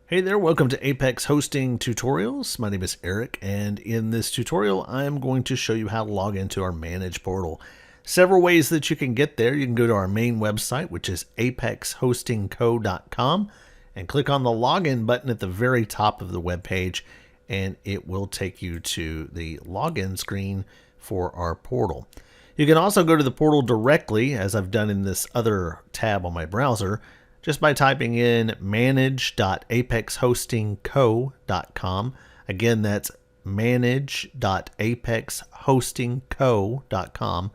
Hey there, welcome to Apex Hosting Tutorials. My name is Eric, and in this tutorial I'm going to show you how to log into our Manage portal. Several ways that you can get there. You can go to our main website, which is apexhostingco.com, and click on the login button at the very top of the web page, and it will take you to the login screen for our portal. You can also go to the portal directly, as I've done in this other tab on my browser, just by typing in manage.apexhostingco.com. Again, that's manage.apexhostingco.com.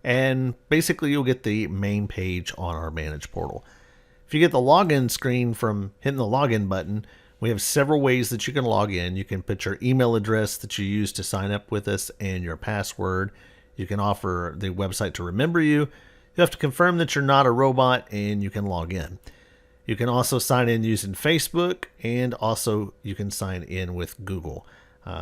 And basically you'll get the main page on our Manage portal. If you get the login screen from hitting the login button, we have several ways that you can log in. You can put your email address that you use to sign up with us and your password. You can offer the website to remember you. You have to confirm that you're not a robot, and you can log in. You can also sign in using Facebook, and also you can sign in with Google.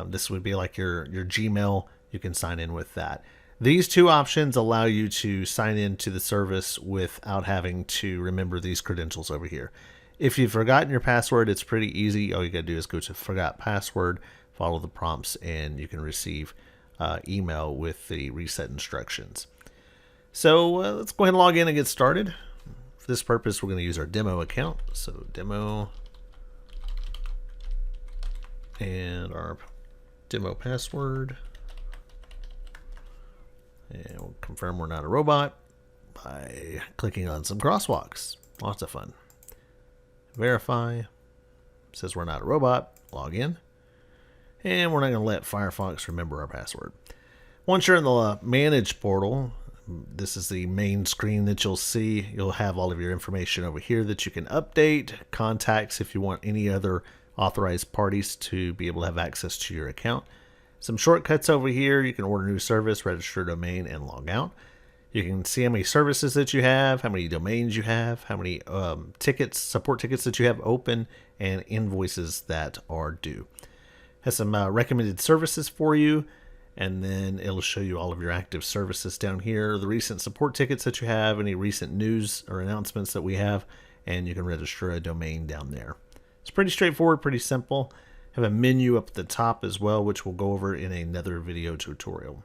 This would be like your Gmail. You can sign in with that. These two options allow you to sign into the service without having to remember these credentials over here. If you've forgotten your password, it's pretty easy. All you gotta do is go to Forgot Password, follow the prompts, and you can receive email with the reset instructions. So let's go ahead and log in and get started. For this purpose, we're going to use our demo account. So demo and our demo password. And we'll confirm we're not a robot by clicking on some crosswalks. Lots of fun. Verify. Says we're not a robot. Log in. And we're not going to let Firefox remember our password. Once you're in the Manage portal, this is the main screen that you'll see. You'll have all of your information over here that you can update, contacts if you want any other authorized parties to be able to have access to your account. Some shortcuts over here. You can order a new service, register a domain, and log out. You can see how many services that you have, how many domains you have, how many support tickets that you have open, and invoices that are due. Has some recommended services for you, and then it'll show you all of your active services down here, the recent support tickets that you have, any recent news or announcements that we have, and you can register a domain down there. It's pretty straightforward, pretty simple. Have a menu up at the top as well, which we'll go over in another video tutorial.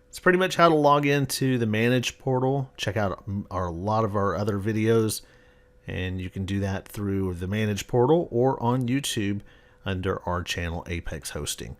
It's pretty much how to log into the Manage portal. Check out a lot of our other videos, and you can do that through the Manage portal or on YouTube under our channel Apex Hosting.